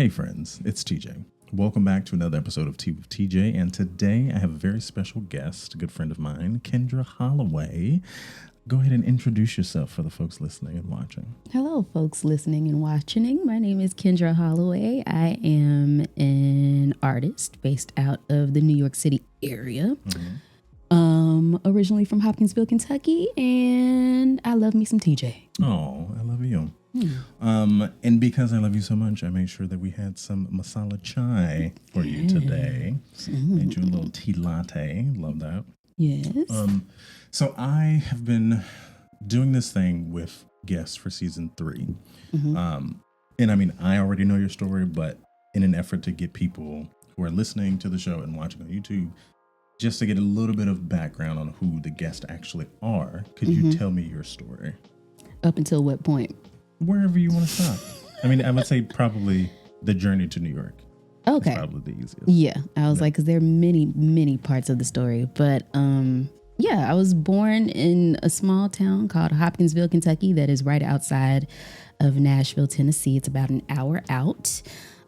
Hey friends, it's TJ. Welcome back to another episode of Tea with TJ, and today I have a very special guest, a good friend of mine, Kendra Holloway. Go ahead and introduce yourself for the folks listening and watching. Hello, folks listening and watching. My name is Kendra Holloway. I am an artist based out of the New York City area. Originally from Hopkinsville, Kentucky, and I love me some TJ. Oh, I love you. And because I love you so much, I made sure that we had some masala chai for you today. Made you a little tea latte. Love that. Yes. So I have been doing this thing with guests for season 3. And I mean, I already know your story, but in an effort to get people who are listening to the show and watching on YouTube, just to get a little bit of background on who the guests actually are, could you tell me your story? Up until what point? Wherever you want to stop. I mean, I would say probably the journey to New York. Okay. Is probably the easiest. Yeah. I was like, because there are many parts of the story. But yeah, I was born in a small town called Hopkinsville, Kentucky, that is right outside of Nashville, Tennessee. It's about an hour out.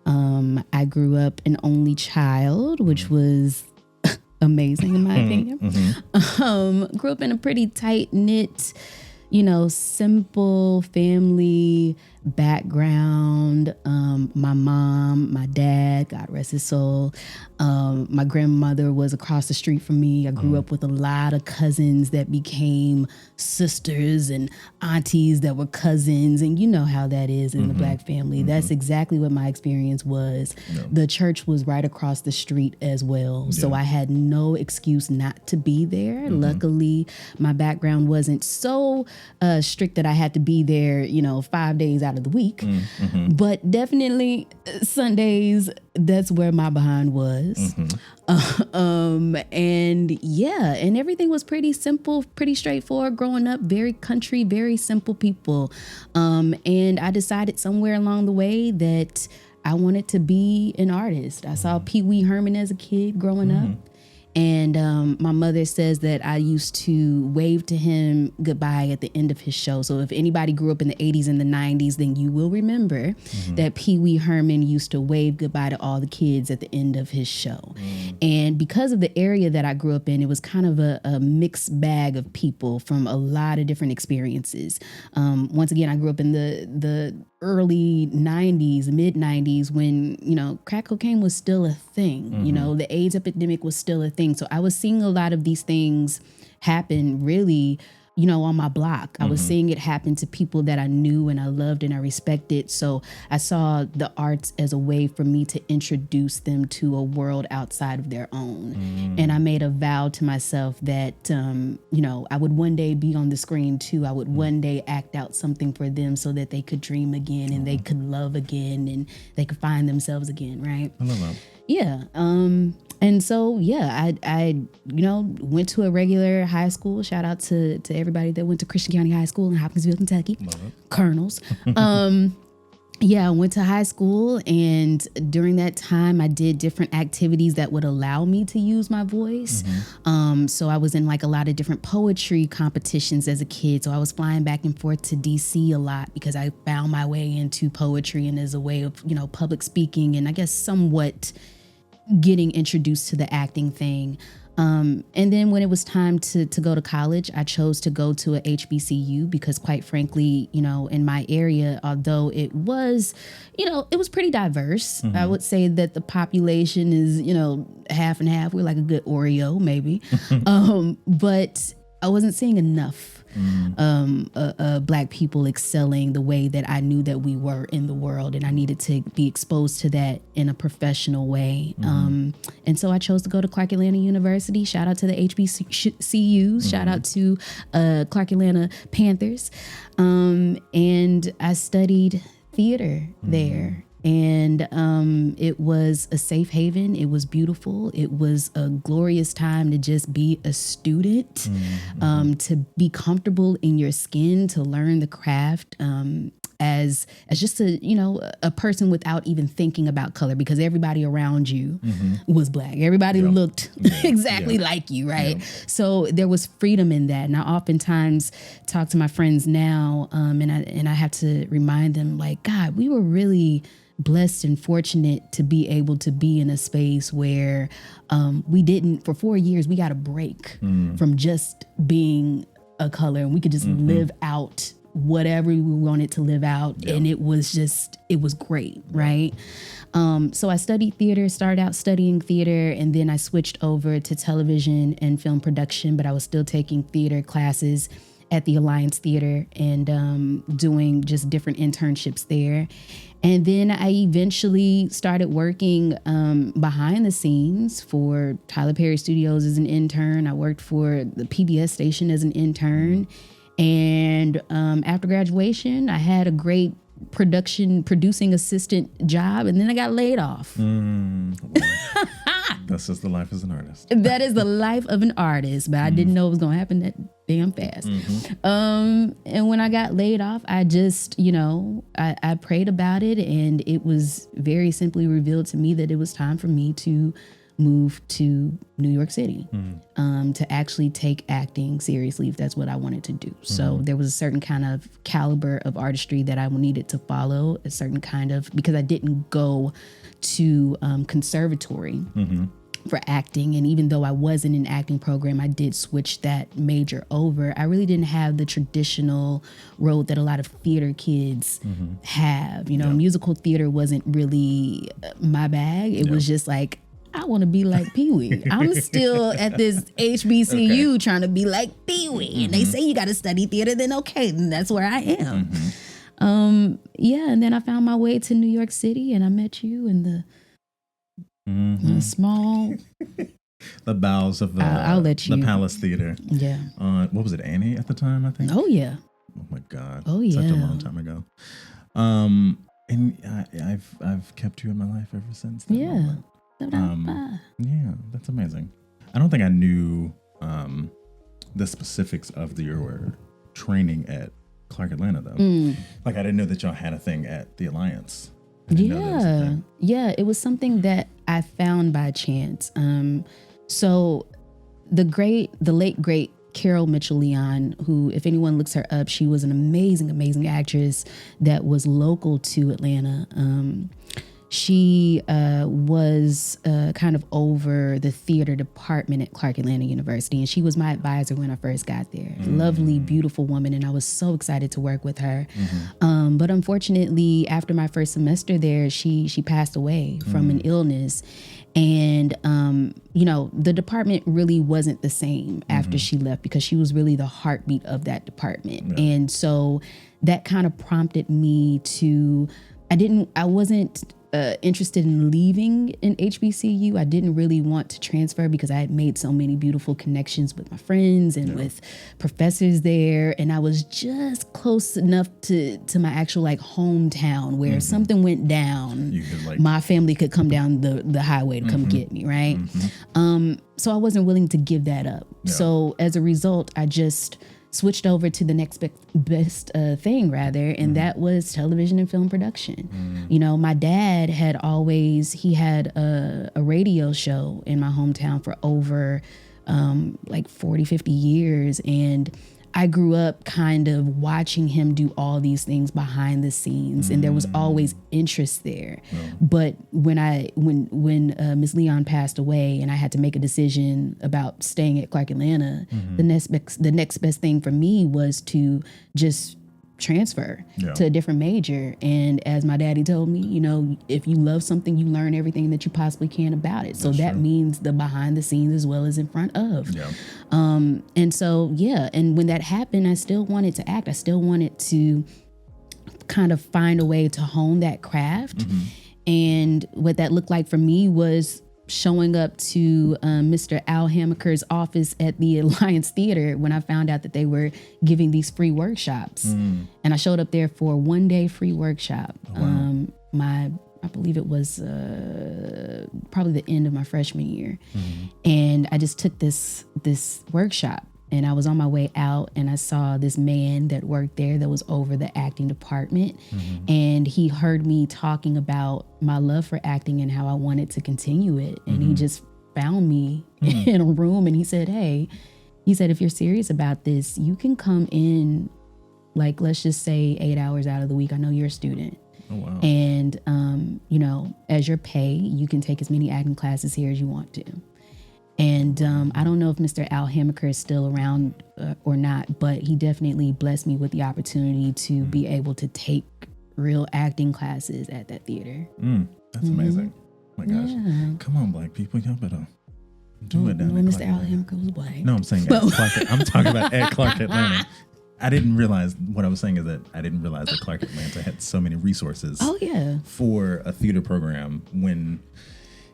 I grew up an only child, which was amazing in my opinion. Grew up in a pretty tight-knit, simple family background. My mom, my dad, God rest his soul. My grandmother was across the street from me. I grew up with a lot of cousins that became sisters and aunties that were cousins. And you know how that is in the Black family. That's exactly what my experience was. Yeah. The church was right across the street as well. Yeah. So I had no excuse not to be there. Luckily, my background wasn't so strict that I had to be there, 5 days out of the week. But definitely Sundays, that's where my behind was. And yeah, and everything was pretty simple, pretty straightforward growing up, very country, very simple people. And I decided somewhere along the way that I wanted to be an artist. I saw Pee Wee Herman as a kid growing up. And my mother says that I used to wave to him goodbye at the end of his show. So if anybody grew up in the 80s and the 90s, then you will remember that Pee Wee Herman used to wave goodbye to all the kids at the end of his show. And because of the area that I grew up in, it was kind of a mixed bag of people from a lot of different experiences. Once again, I grew up in the early 90s, mid 90s, when, crack cocaine was still a thing, the AIDS epidemic was still a thing. So I was seeing a lot of these things happen really, on my block. I was seeing it happen to people that I knew and I loved and I respected. So I saw the arts as a way for me to introduce them to a world outside of their own. And I made a vow to myself that, I would one day be on the screen too. I would one day act out something for them so that they could dream again and they could love again and they could find themselves again, right? I love that. Yeah. And so, yeah, I went to a regular high school. Shout out to everybody that went to Christian County High School in Hopkinsville, Kentucky. Colonels. Yeah, I went to high school, and during that time, I did different activities that would allow me to use my voice. So I was in like a lot of different poetry competitions as a kid. So I was flying back and forth to DC a lot because I found my way into poetry and as a way of, public speaking and I guess somewhat getting introduced to the acting thing. And then when it was time to go to college, I chose to go to a HBCU because quite frankly, in my area, although it was, it was pretty diverse. I would say that the population is, half and half. We're like a good Oreo maybe. But I wasn't seeing enough Black people excelling the way that I knew that we were in the world, and I needed to be exposed to that in a professional way. And so I chose to go to Clark Atlanta University. Shout out to the HBCUs. Shout out to Clark Atlanta Panthers. And I studied theater there. And it was a safe haven. It was beautiful. It was a glorious time to just be a student, to be comfortable in your skin, to learn the craft as just a person without even thinking about color, because everybody around you was Black. Everybody looked exactly like you, right? So there was freedom in that. And I oftentimes talk to my friends now, and I have to remind them, like, God, we were really blessed and fortunate to be able to be in a space where we didn't, for 4 years, we got a break from just being a color, and we could just live out whatever we wanted to live out. Yeah. And it was great. Right. So I studied theater, started out studying theater, and then I switched over to television and film production, but I was still taking theater classes at the Alliance Theater and doing just different internships there. And then I eventually started working behind the scenes for Tyler Perry Studios as an intern. I worked for the PBS station as an intern. And after graduation, I had a great producing assistant job, and then I got laid off. That's just the life as an artist. That is the life of an artist, but I didn't know it was going to happen that damn fast. And when I got laid off, I just, I prayed about it, and it was very simply revealed to me that it was time for me to move to New York City, to actually take acting seriously, if that's what I wanted to do. So there was a certain kind of caliber of artistry that I needed to follow, a certain kind of, because I didn't go to conservatory for acting. And even though I was in an acting program, I did switch that major over. I really didn't have the traditional road that a lot of theater kids have. Musical theater wasn't really my bag. It was just like, I want to be like Pee Wee. I'm still at this HBCU trying to be like Pee Wee. And they say you got to study theater, then okay, then that's where I am. And then I found my way to New York City, and I met you in the small... the bowels of the Palace Theater. Yeah. What was it, Annie at the time, I think? Oh, yeah. Oh, my God. Oh, yeah. Such a long time ago. And I've kept you in my life ever since that moment. Yeah, that's amazing. I don't think I knew the specifics of your training at Clark Atlanta, though. Like, I didn't know that y'all had a thing at the Alliance. Yeah, it was something that I found by chance. So the late great Carol Mitchell-Leon, who, if anyone looks her up, she was an amazing actress that was local to Atlanta. She was kind of over the theater department at Clark Atlanta University, and she was my advisor when I first got there. Lovely, beautiful woman, and I was so excited to work with her. But unfortunately, after my first semester there, she passed away from an illness. And, the department really wasn't the same after she left, because she was really the heartbeat of that department. Yeah. And so that kind of prompted me to, I wasn't interested in leaving an HBCU. I didn't really want to transfer because I had made so many beautiful connections with my friends and with professors there. And I was just close enough to my actual hometown where something went down, my family could come down the highway to come get me, right? So I wasn't willing to give that up. Yeah. So as a result, I just switched over to the next best thing, and that was television and film production. My dad had a radio show in my hometown for over 40, 50 years. And I grew up kind of watching him do all these things behind the scenes, and there was always interest there. But when Miss Leon passed away and I had to make a decision about staying at Clark Atlanta, the next best thing for me was to just transfer to a different major. And as my daddy told me, if you love something, you learn everything that you possibly can about it. So that means the behind the scenes as well as in front of. And so, and when that happened, I still wanted to act. I still wanted to kind of find a way to hone that craft. And what that looked like for me was showing up to Mr. Al Hamaker's office at the Alliance Theater when I found out that they were giving these free workshops. And I showed up there for a 1-day free workshop. Oh, wow. I believe it was probably the end of my freshman year. And I just took this workshop, and I was on my way out, and I saw this man that worked there that was over the acting department. And he heard me talking about my love for acting and how I wanted to continue it. And he just found me in a room, and he said, hey, if you're serious about this, you can come in, let's just say 8 hours out of the week. I know you're a student. Oh, wow. And And, as your pay, you can take as many acting classes here as you want to. And I don't know if Mr. Al Hamaker is still around or not, but he definitely blessed me with the opportunity to be able to take real acting classes at that theater. That's amazing. Oh my gosh. Yeah. Come on, Black people. Y'all better do it down there. Mr. Al Hamaker was white. No, I'm saying at Clark. I'm talking about at Clark Atlanta. I didn't realize, what I was saying is that I didn't realize that Clark Atlanta had so many resources for a theater program when,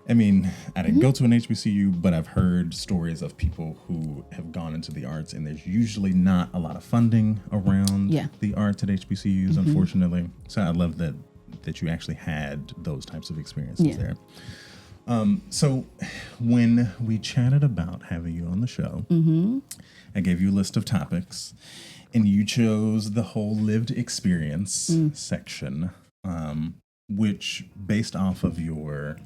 I didn't go to an HBCU, but I've heard stories of people who have gone into the arts, and there's usually not a lot of funding around the arts at HBCUs, unfortunately. So I love that you actually had those types of experiences there. So when we chatted about having you on the show, I gave you a list of topics, and you chose the whole lived experience section, which, based off of your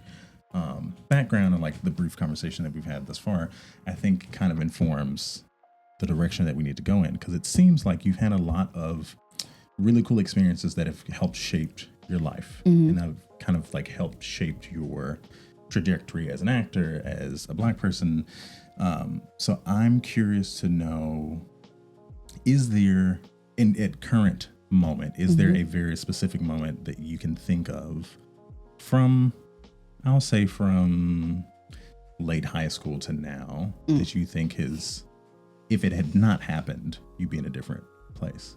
background and like the brief conversation that we've had thus far, I think kind of informs the direction that we need to go in, because it seems like you've had a lot of really cool experiences that have helped shape your life and have kind of like helped shape your trajectory as an actor, as a Black person. So I'm curious to know, is there, at current moment, is there a very specific moment that you can think of from, I'll say from late high school to now, that you think is, if it had not happened, you'd be in a different place?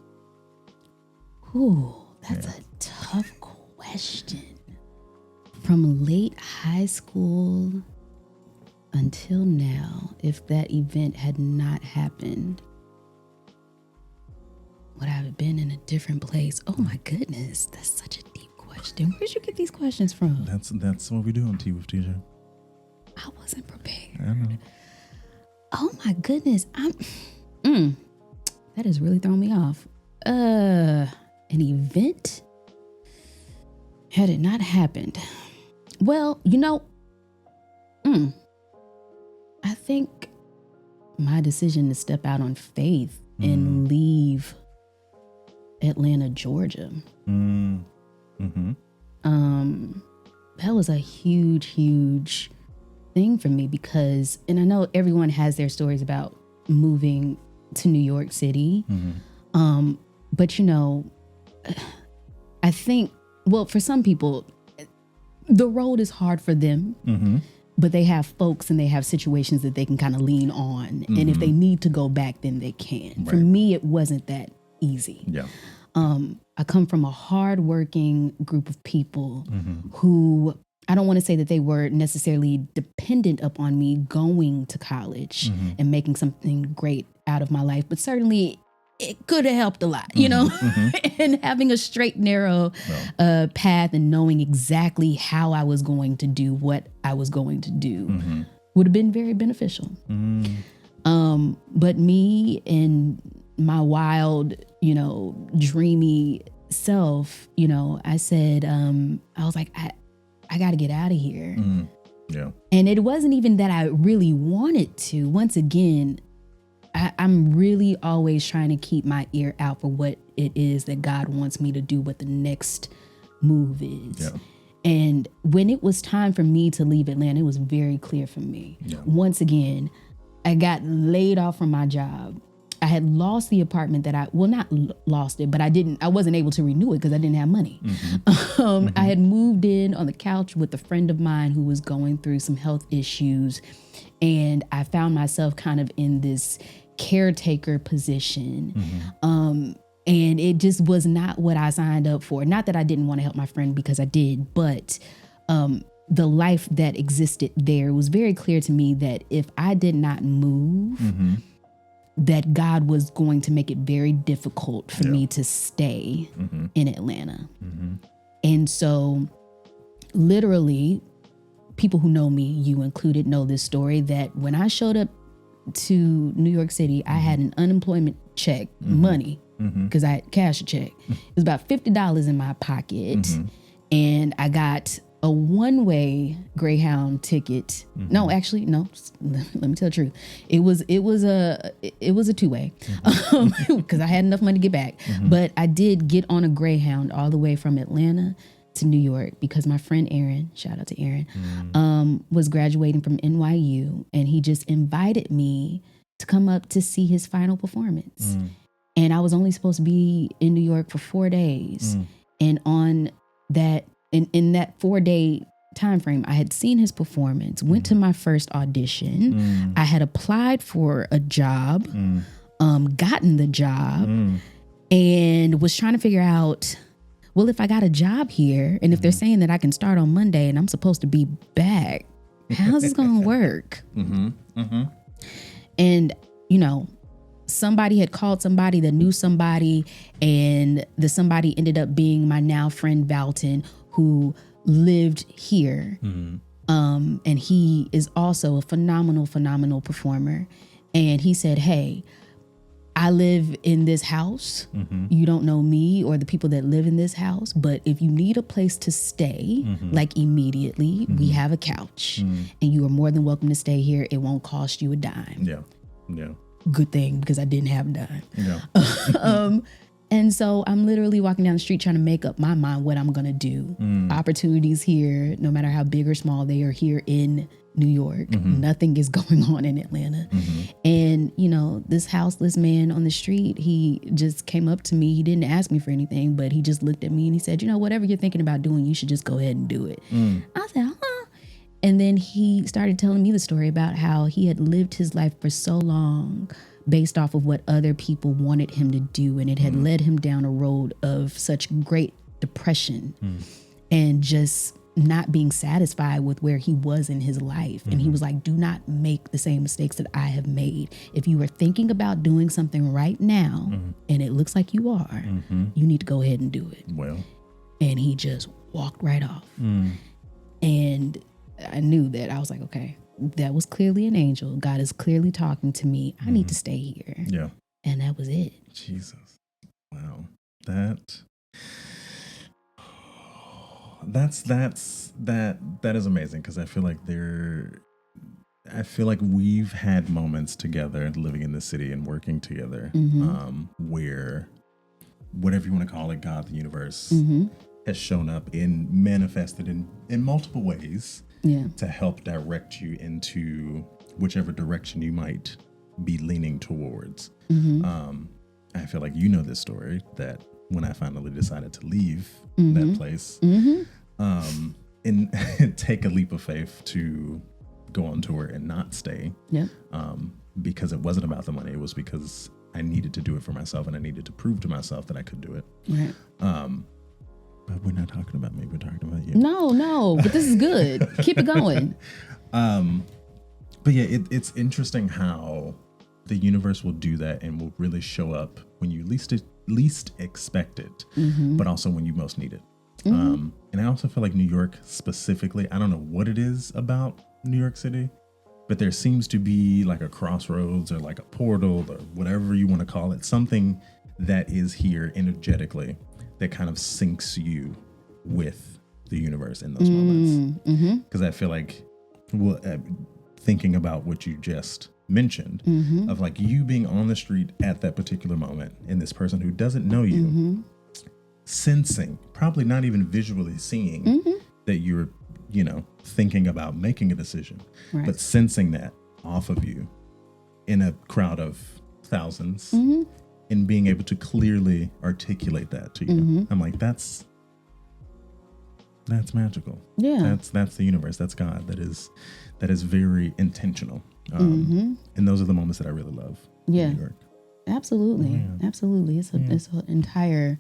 Ooh, that's a tough question. From late high school until now, if that event had not happened, would I have been in a different place? Oh my goodness, that's such a deep question. Where'd you get these questions from? That's what we do on Tea with TJ. I wasn't prepared. I know. Oh my goodness, that has really thrown me off. An event had it not happened. Well, I think my decision to step out on faith and leave Atlanta, Georgia, that was a huge thing for me, because, and I know everyone has their stories about moving to New York City, but I think, well, for some people, the road is hard for them, but they have folks and they have situations that they can kind of lean on. And if they need to go back, then they can. Right. For me, it wasn't that easy. Yeah. I come from a hardworking group of people who, I don't want to say that they were necessarily dependent upon me going to college and making something great out of my life, but certainly it could have helped a lot, and having a straight, narrow path and knowing exactly how I was going to do what I was going to do would have been very beneficial. But me and my wild, dreamy self, I said, I was like, I got to get out of here. Yeah. And it wasn't even that I really wanted to. Once again, I'm really always trying to keep my ear out for what it is that God wants me to do, what the next move is. Yeah. And when it was time for me to leave Atlanta, it was very clear for me. Yeah. Once again, I got laid off from my job. I had lost the apartment not lost it, but I wasn't able to renew it because I didn't have money. I had moved in on the couch with a friend of mine who was going through some health issues. And I found myself kind of in this caretaker position. And it just was not what I signed up for. Not that I didn't want to help my friend, because I did, but the life that existed there was very clear to me that if I did not move, that God was going to make it very difficult for me to stay in Atlanta. And so literally, people who know me, you included, know this story, that when I showed up to New York City, I had an unemployment check, money, because I had cash a check. It was about $50 in my pocket. And I got a one-way Greyhound ticket. No, actually, no. Let me tell the truth. It was a two-way, because I had enough money to get back. But I did get on a Greyhound all the way from Atlanta to New York because my friend Aaron, shout out to Aaron, was graduating from NYU, and he just invited me to come up to see his final performance. And I was only supposed to be in New York for 4 days. And on that, in that 4-day time frame, I had seen his performance, went to my first audition. I had applied for a job, gotten the job, and was trying to figure out, well, if I got a job here and if they're saying that I can start on Monday and I'm supposed to be back, how's this going to work? And, you know, somebody had called somebody that knew somebody, and the somebody ended up being my now friend Valton, who lived here. And he is also a phenomenal performer. And he said, hey, I live in this house. You don't know me or the people that live in this house, but if you need a place to stay, like immediately, we have a couch and you are more than welcome to stay here. It won't cost you a dime. Yeah. Good thing, because I didn't have a dime. Yeah. And so I'm literally walking down the street trying to make up my mind what I'm going to do. Opportunities here, no matter how big or small, they are here in New York. Nothing is going on in Atlanta. And, you know, this houseless man on the street, he just came up to me. He didn't ask me for anything, but he just looked at me and he said, you know, whatever you're thinking about doing, you should just go ahead and do it. I said, huh? And then he started telling me the story about how he had lived his life for so long based off of what other people wanted him to do. And it had led him down a road of such great depression and just not being satisfied with where he was in his life. And he was like, do not make the same mistakes that I have made. If you are thinking about doing something right now and it looks like you are, you need to go ahead and do it. Well, and he just walked right off. And I knew that. I was like, okay, that was clearly an angel. God is clearly talking to me. I need to stay here. Yeah. And that was it. Jesus. Wow. That is amazing, because I feel like we've had moments together living in this city and working together where whatever you want to call it, God, the universe, has shown up and manifested in multiple ways to help direct you into whichever direction you might be leaning towards. I feel like you know this story, that when I finally decided to leave that place and take a leap of faith to go on tour and not stay, because it wasn't about the money. It was because I needed to do it for myself, and I needed to prove to myself that I could do it. But we're not talking about me. We're talking about you. No, but this is good. Keep it going. But yeah, it's interesting how the universe will do that and will really show up when you least expect it, but also when you most need it. And I also feel like New York specifically, I don't know what it is about New York City, but there seems to be like a crossroads or like a portal or whatever you want to call it, something that is here energetically that kind of syncs you with the universe in those moments. Because I feel like, thinking about what you just mentioned, of like you being on the street at that particular moment, and this person who doesn't know you, sensing, probably not even visually seeing that you're, you know, thinking about making a decision, but sensing that off of you in a crowd of thousands, and being able to clearly articulate that to you. I'm like, that's magical. Yeah. That's the universe. That's God. That is very intentional. And those are the moments that I really love. In New York. Absolutely. Absolutely. It's an entire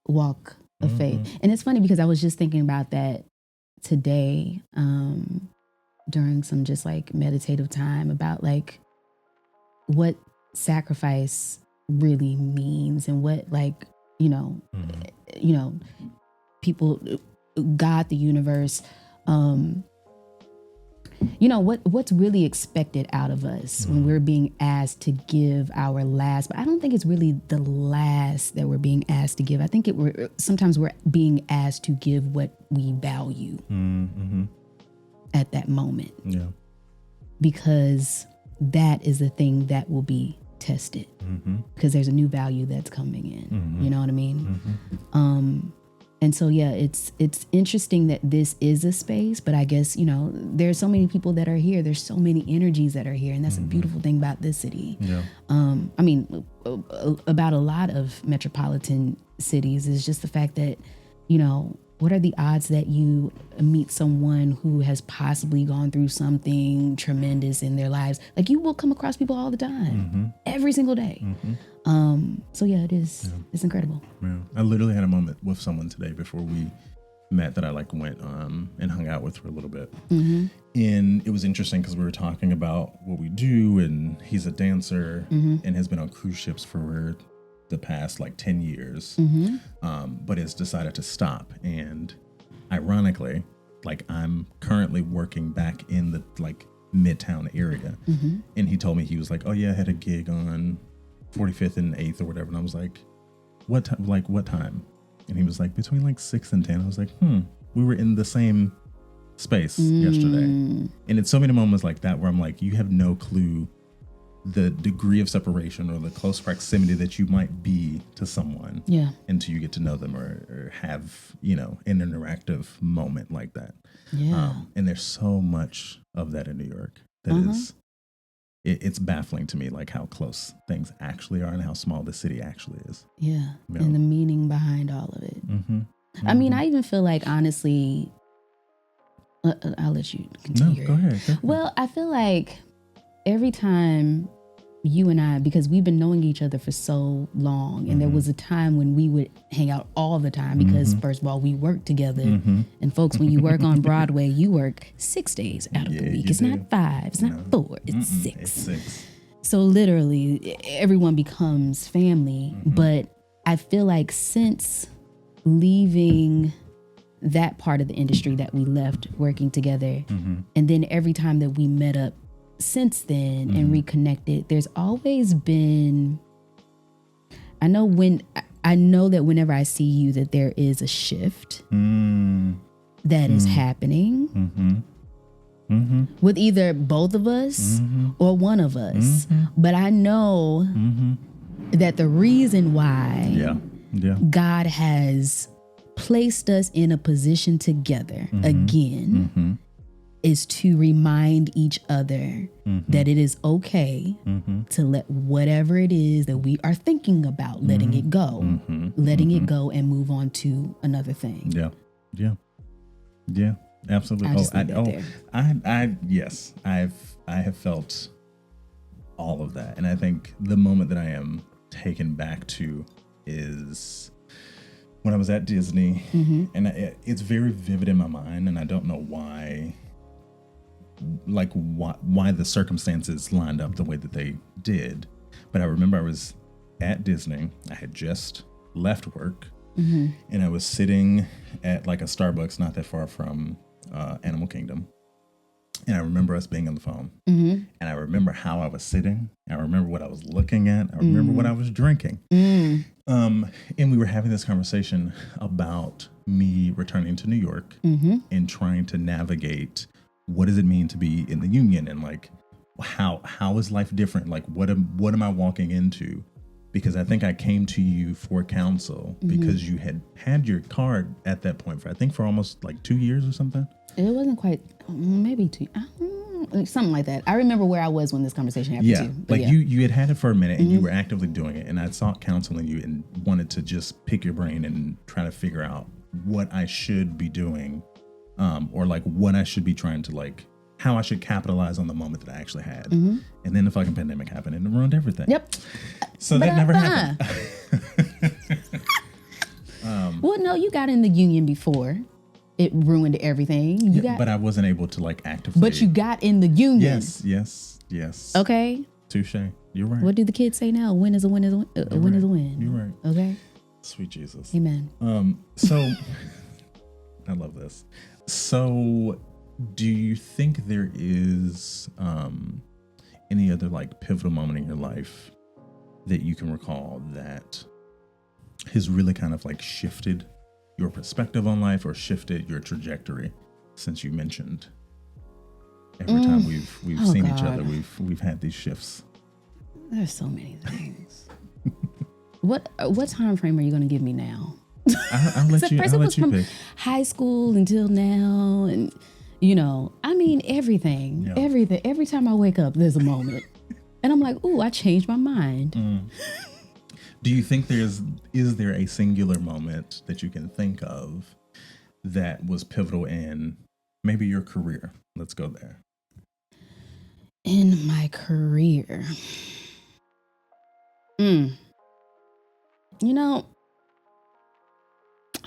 walk of faith. And it's funny because I was just thinking about that today, during some just like meditative time, about like what sacrifice really means, and what, like, you know, people, God, the universe, you know, what's really expected out of us when we're being asked to give our last. But I don't think it's really the last that we're being asked to give. I think sometimes we're being asked to give what we value at that moment. Yeah. Because that is the thing that will be tested, because there's a new value that's coming in. You know what I mean? And so, yeah, it's interesting that this is a space, but I guess, there's so many people that are here. There's so many energies that are here. And that's a beautiful thing about this city. Yeah. I mean, about a lot of metropolitan cities is just the fact that, what are the odds that you meet someone who has possibly gone through something tremendous in their lives? Like, you will come across people all the time, every single day. So yeah, it is. Yeah. It's incredible. Yeah. I literally had a moment with someone today before we met that I went and hung out with for a little bit. And it was interesting because we were talking about what we do, and he's a dancer and has been on cruise ships for the past 10 years, but has decided to stop. And ironically, I'm currently working back in the Midtown area. And he told me, he was like, oh yeah, I had a gig on 45th and 8th or whatever. And I was like, what time? What time? And he was like, between 6 and 10. I was like, we were in the same space yesterday. And it's so many moments like that where I'm like, you have no clue the degree of separation or the close proximity that you might be to someone until you get to know them or have, an interactive moment like that. And there's so much of that in New York that is, it's baffling to me, how close things actually are and how small the city actually is. Yeah. And the meaning behind all of it. I mean, I even feel honestly, I'll let you continue. No, go ahead. Well, I feel like every time you and I, because we've been knowing each other for so long, and there was a time when we would hang out all the time because first of all, we work together. And folks, when you work on Broadway, you work 6 days out of the week. It's not 5, it's not 4, it's 6. It's 6. So literally everyone becomes family. But I feel like since leaving that part of the industry that we left working together, and then every time that we met up since then and reconnected, there's always been, I know that whenever I see you, that there is a shift that is happening with either both of us or one of us. But I know that the reason why God has placed us in a position together again is to remind each other that it is okay to let whatever it is that we are thinking about, letting it go and move on to another thing. Yeah, absolutely. I have felt all of that. And I think the moment that I am taken back to is when I was at Disney, and it's very vivid in my mind, and I don't know why the circumstances lined up the way that they did. But I remember I was at Disney. I had just left work, and I was sitting at a Starbucks not that far from Animal Kingdom. And I remember us being on the phone. And I remember how I was sitting. I remember what I was looking at. I remember what I was drinking. And we were having this conversation about me returning to New York and trying to navigate what does it mean to be in the union, and how is life different? What am I walking into? Because I think I came to you for counsel because you had your card at that point for almost 2 years or something. It wasn't quite, maybe 2, something like that. I remember where I was when this conversation happened too. You had it for a minute and you were actively doing it, and I sought counsel in you and wanted to just pick your brain and try to figure out what I should be doing. Or what I should be trying to how I should capitalize on the moment that I actually had. And then the fucking pandemic happened and it ruined everything. Yep. So that never happened. Well, no, you got in the union before it ruined everything. But I wasn't able to actively. But you got in the union. Yes. Okay. Touche. You're right. What do the kids say now? A win is a win is a win. A win is a win. You're right. Okay. Sweet Jesus. Amen. So I love this. So, do you think there is any other pivotal moment in your life that you can recall that has really kind of shifted your perspective on life or shifted your trajectory? Since you mentioned every time we've seen each other, we've had these shifts. There's so many things. What time frame are you going to give me now? I'll let you. I'll let you from pick. high school until now, and I mean everything, Yeah. everything. Every time I wake up, there's a moment, and I'm like, "Ooh, I changed my mind." Do you think is there a singular moment that you can think of that was pivotal in maybe your career? Let's go there. In my career, I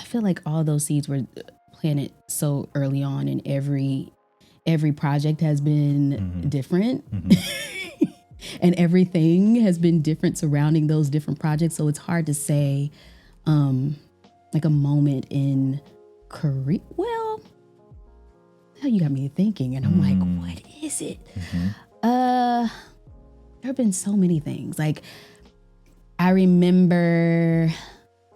feel like all those seeds were planted so early on, and every project has been different. And everything has been different surrounding those different projects. So it's hard to say like a moment in career. Well, now you got me thinking, and I'm like, what is it? There have been so many things. Like, I remember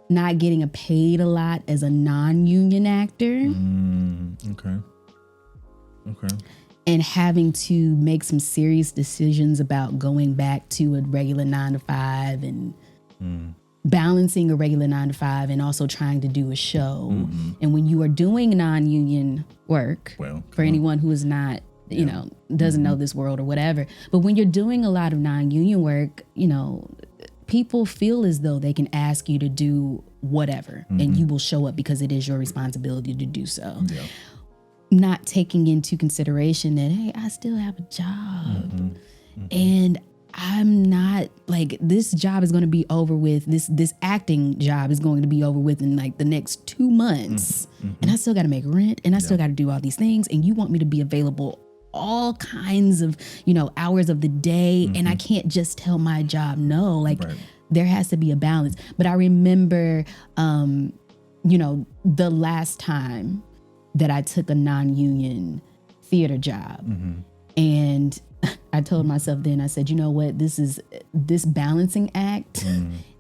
not getting paid a lot as a non-union actor. Okay. And having to make some serious decisions about going back to a regular 9-to-5 and balancing a regular 9-to-5 and also trying to do a show. And when you are doing non-union work, for anyone who is not, doesn't know this world or whatever, but when you're doing a lot of non-union work, people feel as though they can ask you to do whatever and you will show up because it is your responsibility to do so. Yeah. Not taking into consideration that, hey, I still have a job and I'm not like, this job is going to be over with. This acting job is going to be over with in like the next 2 months. And I still got to make rent and I still got to do all these things. And you want me to be available all kinds of, hours of the day. And I can't just tell my job no, like there has to be a balance. But I remember, the last time that I took a non-union theater job. And I told myself then, I said, you know what, this balancing act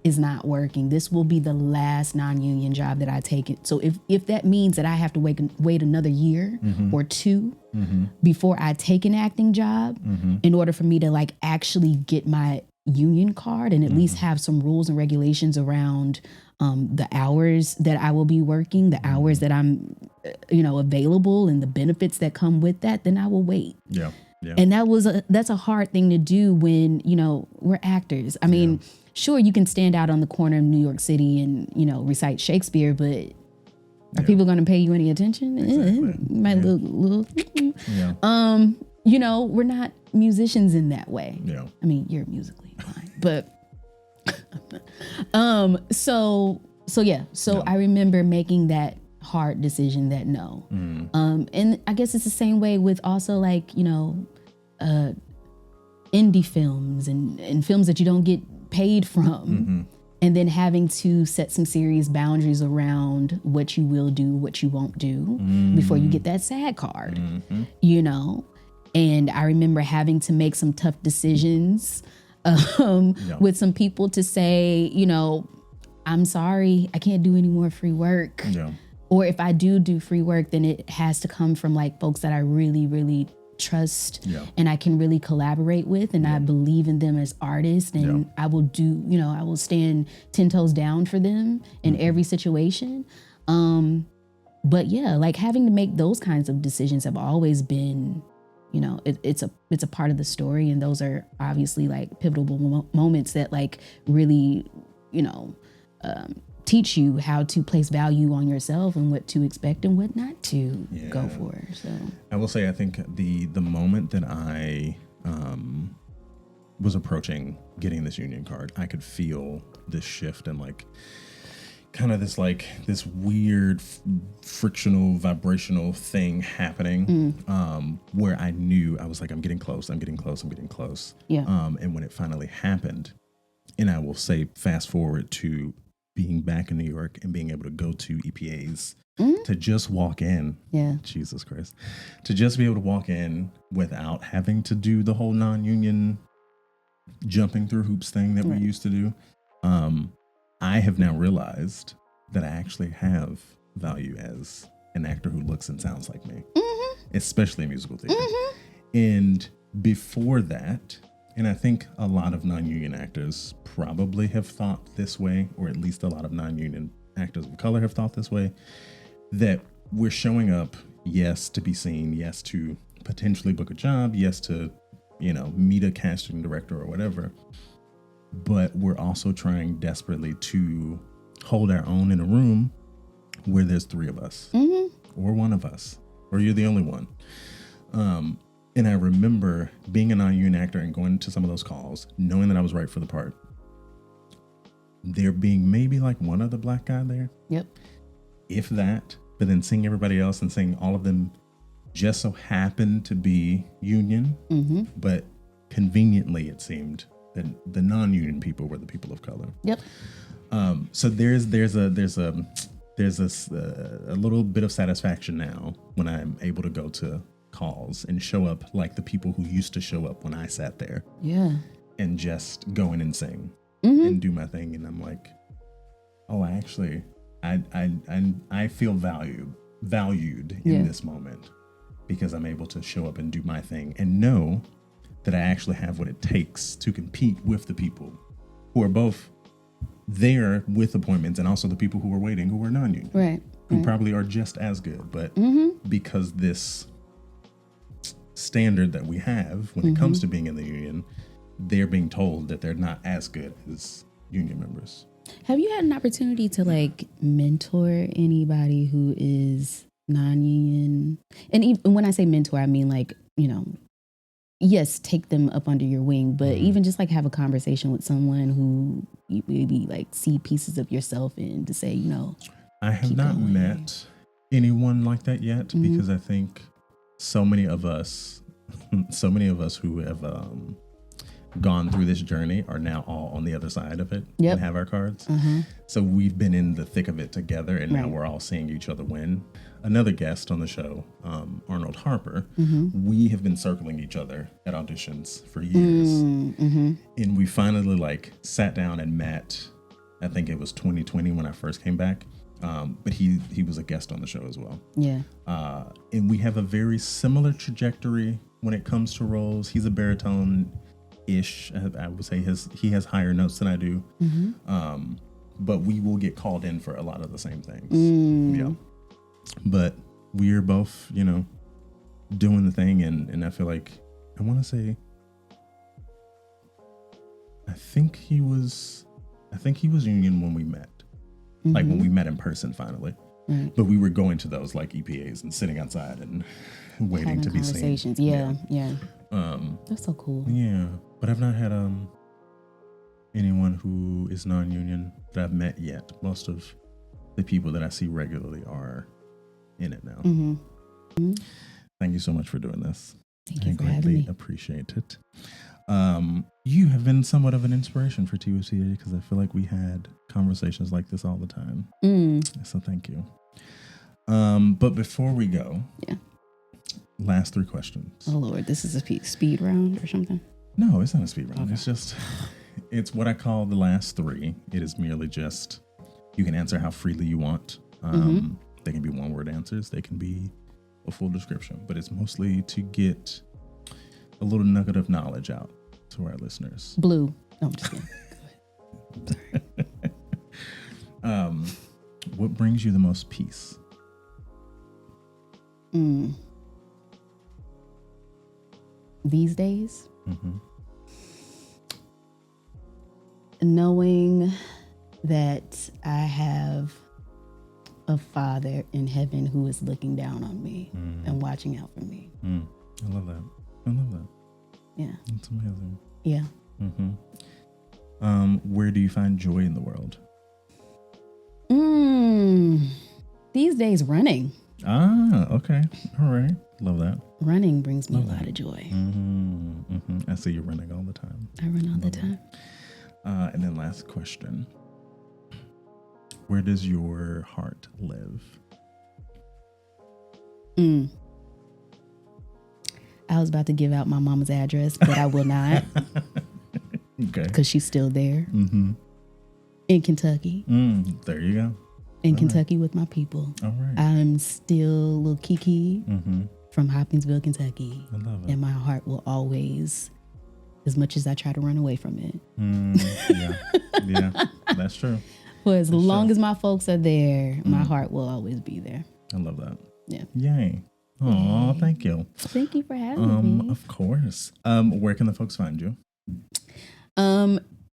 is not working. This will be the last non-union job that I take it. So if that means that I have to wait another year or two before I take an acting job in order for me to like actually get my union card and at least have some rules and regulations around the hours that I will be working, the hours that I'm, available and the benefits that come with that, then I will wait. Yeah. Yeah. And that's a hard thing to do when, we're actors. I mean, sure, you can stand out on the corner of New York City and, recite Shakespeare, but are people going to pay you any attention? Exactly. You might look. We're not musicians in that way. Yeah. I mean, you're musically fine, but so I remember making that hard decision that no. And I guess it's the same way with also like, indie films and films that you don't get paid from. And then having to set some serious boundaries around what you will do, what you won't do before you get that SAG card, And I remember having to make some tough decisions with some people to say, I'm sorry, I can't do any more free work. Yeah. Or if I do free work, then it has to come from like folks that I really, really trust and I can really collaborate with and I believe in them as artists and I will I will stand 10 toes down for them in every situation. But yeah, like having to make those kinds of decisions have always been, it's a part of the story. And those are obviously like pivotal moments that like really, teach you how to place value on yourself and what to expect and what not to go for. So I will say, I think the moment that I was approaching getting this union card, I could feel this shift and like kind of this weird frictional vibrational thing happening where I knew I was like, I'm getting close. Yeah. And when it finally happened, and I will say fast forward to being back in New York and being able to go to EPAs to just walk in. Yeah. Jesus Christ. To just be able to walk in without having to do the whole non-union jumping through hoops thing that we used to do. I have now realized that I actually have value as an actor who looks and sounds like me, especially in musical theater. And before that, and I think a lot of non-union actors probably have thought this way, or at least a lot of non-union actors of color have thought this way, that we're showing up, yes, to be seen, yes, to potentially book a job, yes, to, meet a casting director or whatever. But we're also trying desperately to hold our own in a room where there's three of us or one of us, or you're the only one. And I remember being a non-union actor and going to some of those calls, knowing that I was right for the part. There being maybe like one other black guy there. Yep. If that, but then seeing everybody else and seeing all of them just so happened to be union, but conveniently it seemed that the non-union people were the people of color. Yep. So there's a little bit of satisfaction now when I'm able to go to calls and show up like the people who used to show up when I sat there. Yeah. And just go in and sing and do my thing. And I'm like, oh, I feel valued in this moment because I'm able to show up and do my thing and know that I actually have what it takes to compete with the people who are both there with appointments and also the people who are waiting who are non-union. Right. Who probably are just as good. But because this standard that we have when it comes to being in the union, they're being told that they're not as good as union members. Have you had an opportunity to like mentor anybody who is non-union? And even when I say mentor, I mean like, yes, take them up under your wing, but even just like have a conversation with someone who you maybe like see pieces of yourself in to say, I have not met anyone like that yet because I think so many of us who have gone through this journey are now all on the other side of it and have our cards. So we've been in the thick of it together, and now we're all seeing each other win. Another guest on the show, Arnold Harper, we have been circling each other at auditions for years. And we finally like sat down and met. I think it was 2020 when I first came back. But he was a guest on the show as well. Yeah. And we have a very similar trajectory when it comes to roles. He's a baritone-ish. I would say he has higher notes than I do. But we will get called in for a lot of the same things. Yeah. But we are both, doing the thing, and I feel like I want to say I think he was union when we met. Like when we met in person finally. But we were going to those like EPAs and sitting outside and waiting to be seen. Yeah. That's so cool. Yeah. But I've not had anyone who is non-union that I've met yet. Most of the people that I see regularly are in it now. Thank you so much for doing this. Thank you for having me. I greatly appreciate it. You have been somewhat of an inspiration for TOTA because I feel like we had conversations like this all the time. So thank you. But before we go, last 3 questions. Oh Lord, this is a speed round or something? No, it's not a speed round. Okay. It's what I call the last 3. It is merely just, you can answer how freely you want. They can be 1-word answers. They can be a full description, but it's mostly to get a little nugget of knowledge out to our listeners. Blue. No, I'm just kidding. Sorry. What brings you the most peace? These days? Knowing that I have a Father in heaven who is looking down on me and watching out for me. I love that. Yeah. That's amazing. Yeah. Where do you find joy in the world? These days, running. Okay. All right. Love that. Running brings me a lot of joy. I see you running all the time. I run all the time. And then last question. Where does your heart live? I was about to give out my mama's address, but I will not. Okay. Because she's still there. In Kentucky. There you go. In Kentucky with my people. All right. I'm still little Kiki from Hopkinsville, Kentucky. I love it. And my heart will always, as much as I try to run away from it. Yeah, that's true. For as long as my folks are there, my heart will always be there. I love that. Yeah. Yay. Oh, thank you. Thank you for having me. Of course. Where can the folks find you?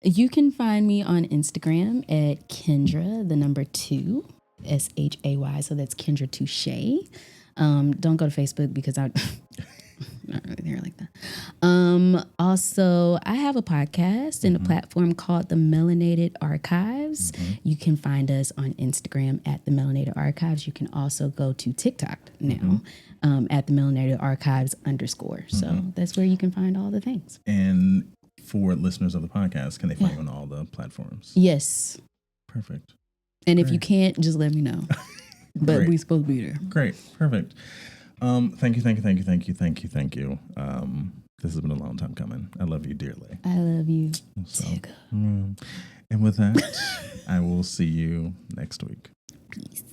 You can find me on Instagram at Kendra, the number 2, SHAY. So that's Kendra Touche. Don't go to Facebook because I'm not really there like that. Also, I have a podcast and a platform called The Melanated Archives. You can find us on Instagram at The Melanated Archives. You can also go to TikTok now at The Melanated Archives _ So that's where you can find all the things. And for listeners of the podcast, can they find you on all the platforms? Yes. Perfect. And if you can't, just let me know. But we supposed to be there. Great. Perfect. Thank you. This has been a long time coming. I love you dearly. I love you. So, and with that, I will see you next week. Peace.